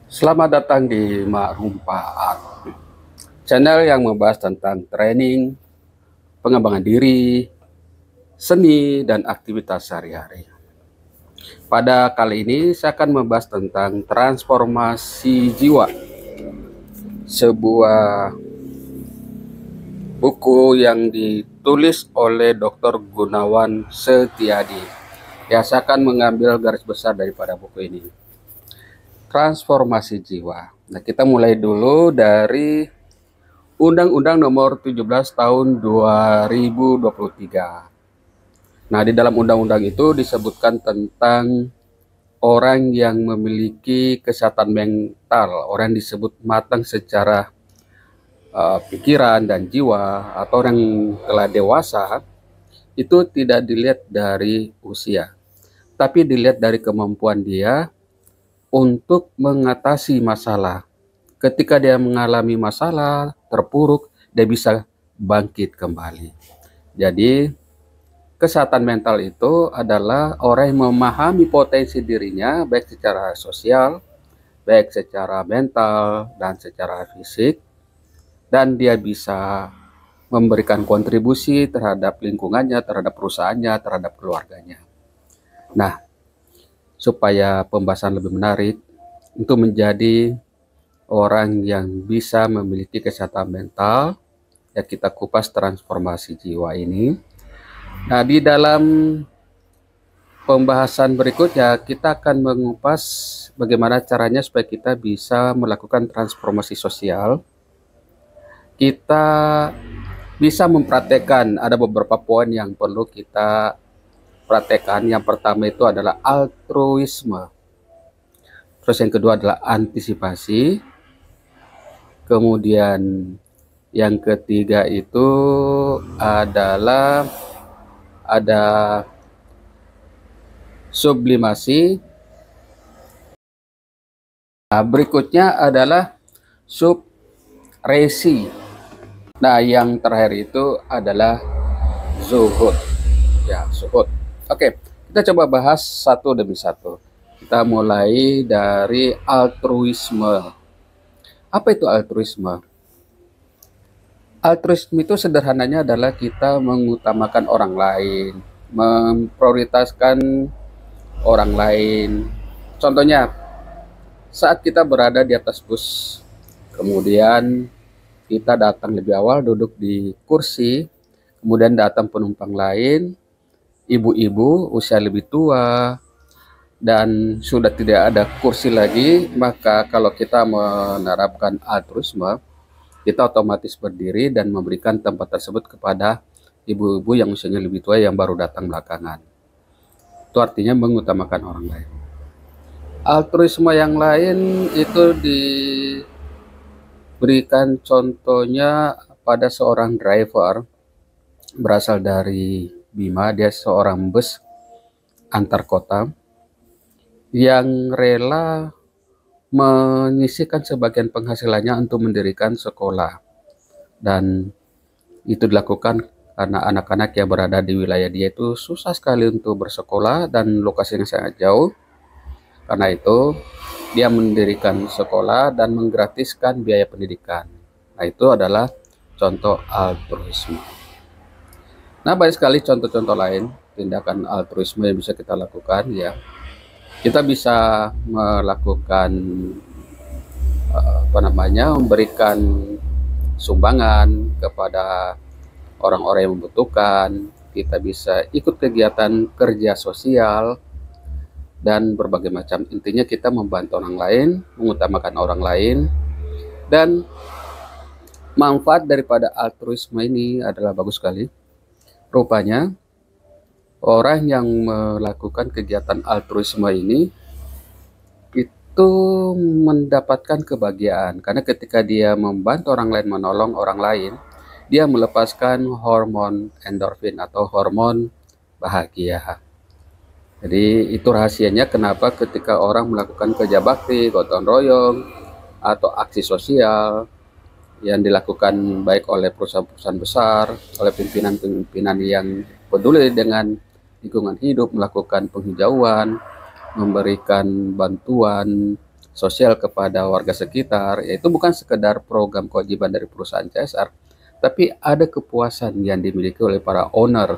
Selamat datang di Mak channel yang membahas tentang training, pengembangan diri, seni, dan aktivitas sehari-hari. Pada kali ini saya akan membahas tentang transformasi jiwa, sebuah buku yang ditulis oleh Dr. Gunawan Setiadi. Ya, saya akan mengambil garis besar daripada buku ini. Transformasi jiwa. Nah, kita mulai dulu dari Undang-Undang Nomor 17 Tahun 2023. Nah, di dalam undang-undang itu disebutkan tentang orang yang memiliki kesehatan mental, orang yang disebut matang secara pikiran dan jiwa, atau orang telah dewasa, itu tidak dilihat dari usia, tapi dilihat dari kemampuan dia untuk mengatasi masalah. Ketika dia mengalami masalah terpuruk, dia bisa bangkit kembali. Jadi, kesehatan mental itu adalah orang yang memahami potensi dirinya, baik secara sosial, baik secara mental, dan secara fisik, dan dia bisa memberikan kontribusi terhadap lingkungannya, terhadap perusahaannya, terhadap keluarganya. Nah, supaya pembahasan lebih menarik, untuk menjadi orang yang bisa memiliki kesehatan mental, ya kita kupas transformasi jiwa ini. Nah, di dalam pembahasan berikutnya kita akan mengupas bagaimana caranya supaya kita bisa melakukan transformasi sosial. Kita bisa mempraktekkan, ada beberapa poin yang perlu kita praktekkan. Yang pertama itu adalah altruisme. Terus yang kedua adalah antisipasi. Kemudian yang ketiga itu adalah ada sublimasi. Nah, berikutnya adalah subresi. Nah, yang terakhir itu adalah zuhud. Ya, zuhud. Oke, kita coba bahas satu demi satu. Kita mulai dari altruisme. Apa itu altruisme? Altruisme itu sederhananya adalah kita mengutamakan orang lain, memprioritaskan orang lain. Contohnya, saat kita berada di atas bus, kemudian kita datang lebih awal, duduk di kursi, kemudian datang penumpang lain, ibu-ibu usia lebih tua, dan sudah tidak ada kursi lagi. Maka kalau kita menerapkan altruisme, kita otomatis berdiri dan memberikan tempat tersebut kepada ibu-ibu yang usianya lebih tua yang baru datang belakangan. Itu artinya mengutamakan orang lain. Altruisme yang lain itu diberikan contohnya pada seorang driver berasal dari Bima. Dia seorang bus antar kota yang rela menyisihkan sebagian penghasilannya untuk mendirikan sekolah, dan itu dilakukan karena anak-anak yang berada di wilayah dia itu susah sekali untuk bersekolah dan lokasinya sangat jauh. Karena itu dia mendirikan sekolah dan menggratiskan biaya pendidikan. Nah, itu adalah contoh altruisme. Nah, banyak sekali contoh-contoh lain tindakan altruisme yang bisa kita lakukan, ya. Kita bisa melakukan memberikan sumbangan kepada orang-orang yang membutuhkan. Kita bisa ikut kegiatan kerja sosial dan berbagai macam. Intinya kita membantu orang lain, mengutamakan orang lain, dan manfaat daripada altruisme ini adalah bagus sekali. Rupanya orang yang melakukan kegiatan altruisme ini itu mendapatkan kebahagiaan, karena ketika dia membantu orang lain, menolong orang lain, dia melepaskan hormon endorfin atau hormon bahagia. Jadi itu rahasianya kenapa ketika orang melakukan kerja bakti, gotong royong, atau aksi sosial yang dilakukan baik oleh perusahaan-perusahaan besar, oleh pimpinan-pimpinan yang peduli dengan lingkungan hidup, melakukan penghijauan, memberikan bantuan sosial kepada warga sekitar, yaitu bukan sekedar program kewajiban dari perusahaan CSR, tapi ada kepuasan yang dimiliki oleh para owner,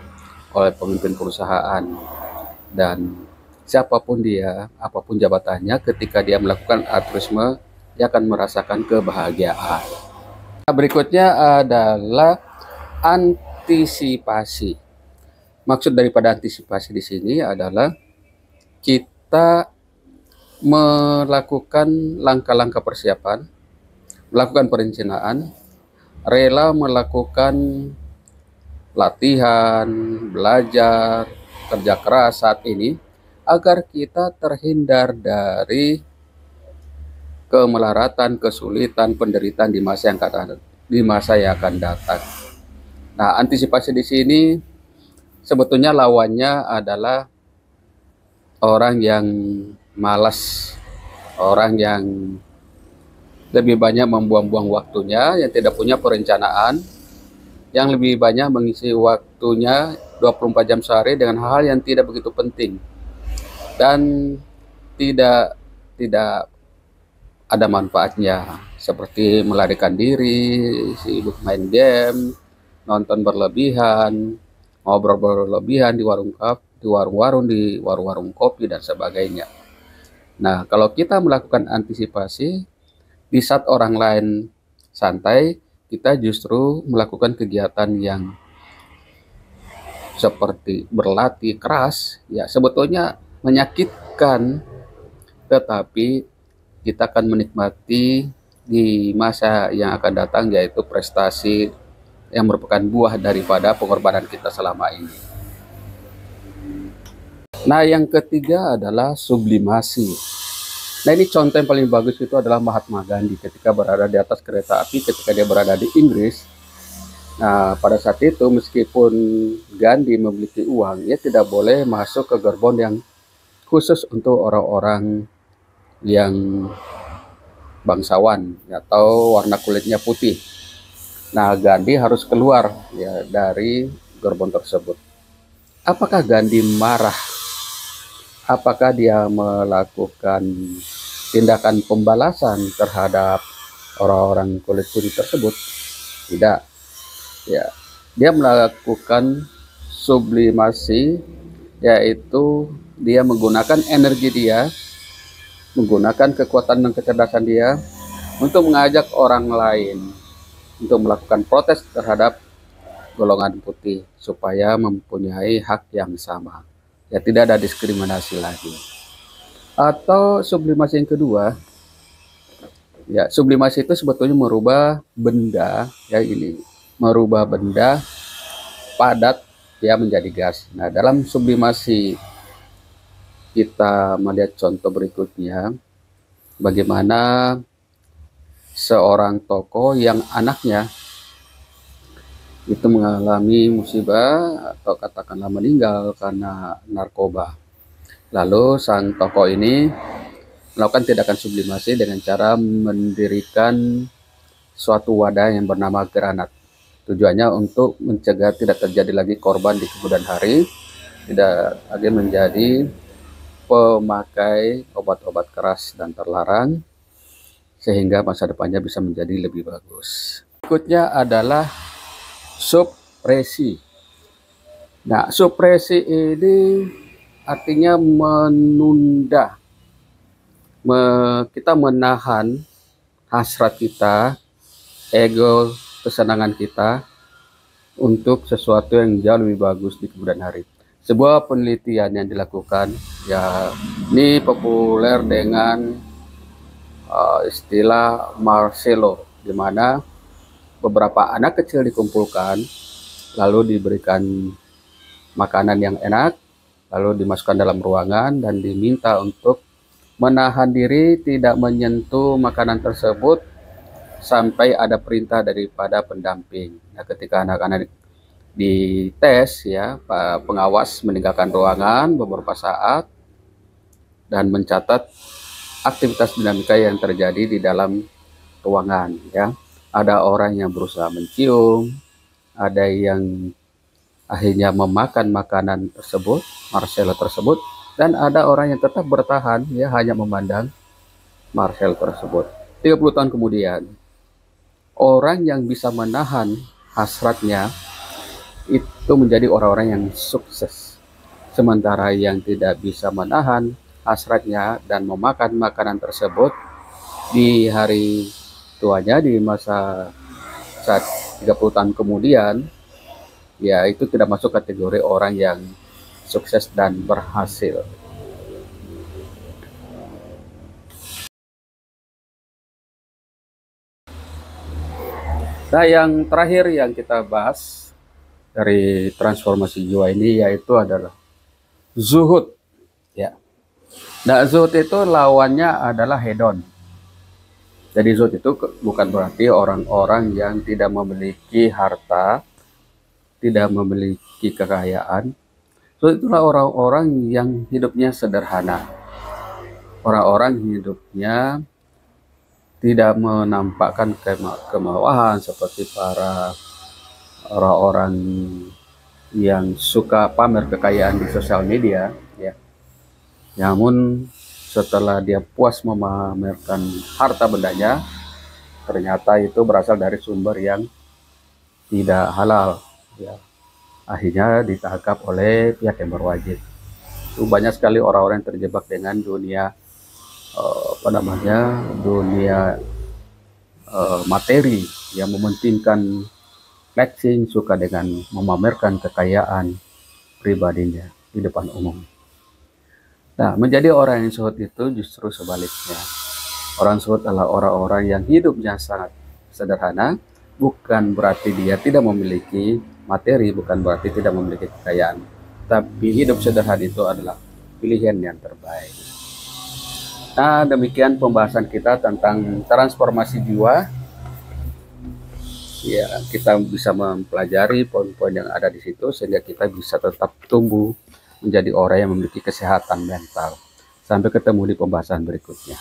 oleh pemimpin perusahaan, dan siapapun dia, apapun jabatannya, ketika dia melakukan altruisme, dia akan merasakan kebahagiaan. Nah, berikutnya adalah antisipasi. Maksud daripada antisipasi di sini adalah kita melakukan langkah-langkah persiapan, melakukan perencanaan, rela melakukan latihan, belajar, kerja keras saat ini agar kita terhindar dari kemelaratan, kesulitan, penderitaan di masa yang akan datang. Nah, antisipasi di sini sebetulnya lawannya adalah orang yang malas, orang yang lebih banyak membuang-buang waktunya, yang tidak punya perencanaan, yang lebih banyak mengisi waktunya 24 jam sehari dengan hal-hal yang tidak begitu penting dan tidak ada manfaatnya, seperti melarikan diri, sibuk main game, nonton berlebihan, ngobrol berlebihan di warung-warung kopi dan sebagainya. Nah, kalau kita melakukan antisipasi, di saat orang lain santai, kita justru melakukan kegiatan yang seperti berlatih keras, ya sebetulnya menyakitkan, tetapi kita akan menikmati di masa yang akan datang, yaitu prestasi yang merupakan buah daripada pengorbanan kita selama ini. Nah, yang ketiga adalah sublimasi. Nah, ini contoh yang paling bagus itu adalah Mahatma Gandhi ketika berada di atas kereta api, ketika dia berada di Inggris. Nah, pada saat itu meskipun Gandhi memiliki uang, ia tidak boleh masuk ke gerbong yang khusus untuk orang-orang yang bangsawan atau warna kulitnya putih. Nah, Gandhi harus keluar ya dari gerbong tersebut. Apakah Gandhi marah? Apakah dia melakukan tindakan pembalasan terhadap orang-orang kulit putih tersebut? Tidak. Ya, dia melakukan sublimasi, yaitu dia menggunakan energi dia, menggunakan kekuatan dan kecerdasan dia untuk mengajak orang lain untuk melakukan protes terhadap golongan putih supaya mempunyai hak yang sama. Ya, tidak ada diskriminasi lagi. Atau sublimasi yang kedua, ya sublimasi itu sebetulnya merubah benda, ya ini merubah benda padat ya menjadi gas. Nah, dalam sublimasi kita melihat contoh berikutnya, bagaimana seorang tokoh yang anaknya itu mengalami musibah atau katakanlah meninggal karena narkoba. Lalu sang tokoh ini melakukan tindakan sublimasi dengan cara mendirikan suatu wadah yang bernama granat. Tujuannya untuk mencegah tidak terjadi lagi korban di kemudian hari, tidak lagi menjadi pemakai obat-obat keras dan terlarang, sehingga masa depannya bisa menjadi lebih bagus. Berikutnya adalah supresi. Nah, supresi ini artinya menunda. Kita menahan hasrat kita, ego, kesenangan kita untuk sesuatu yang jauh lebih bagus di kemudian hari. Sebuah penelitian yang dilakukan, ya ini populer dengan istilah Marcelo, di mana beberapa anak kecil dikumpulkan, lalu diberikan makanan yang enak, lalu dimasukkan dalam ruangan dan diminta untuk menahan diri tidak menyentuh makanan tersebut sampai ada perintah daripada pendamping. Nah, ketika anak-anak dites, ya pengawas meninggalkan ruangan beberapa saat dan mencatat aktivitas dinamika yang terjadi di dalam ruangan. Ya, ada orang yang berusaha mencium, ada yang akhirnya memakan makanan tersebut, Marcelo tersebut, dan ada orang yang tetap bertahan, ya hanya memandang. Marcel tersebut. 30 tahun kemudian, orang yang bisa menahan hasratnya itu menjadi orang-orang yang sukses. Sementara yang tidak bisa menahan hasratnya dan memakan makanan tersebut di hari tuanya, di masa saat 30 tahun kemudian, ya itu tidak masuk kategori orang yang sukses dan berhasil. Nah, yang terakhir yang kita bahas dari transformasi jiwa ini yaitu adalah zuhud. Ya. Nah, zuhud itu lawannya adalah hedon. Jadi zuhud itu bukan berarti orang-orang yang tidak memiliki harta, tidak memiliki kekayaan. Zuhud itulah orang-orang yang hidupnya sederhana. Orang-orang hidupnya tidak menampakkan kemewahan seperti para orang-orang yang suka pamer kekayaan di sosial media, ya. Namun setelah dia puas memamerkan harta bendanya, ternyata itu berasal dari sumber yang tidak halal, ya. Akhirnya ditangkap oleh pihak yang berwajib. Itu banyak sekali orang-orang yang terjebak dengan dunia dunia materi, yang mementingkan flexing, suka dengan memamerkan kekayaan pribadinya di depan umum. Nah, menjadi orang yang zuhud itu justru sebaliknya. Orang zuhud adalah orang-orang yang hidupnya sangat sederhana, bukan berarti dia tidak memiliki materi, bukan berarti tidak memiliki kekayaan. Tapi hidup sederhana itu adalah pilihan yang terbaik. Nah, demikian pembahasan kita tentang transformasi jiwa. Ya, kita bisa mempelajari poin-poin yang ada di situ sehingga kita bisa tetap tumbuh menjadi orang yang memiliki kesehatan mental. Sampai ketemu di pembahasan berikutnya.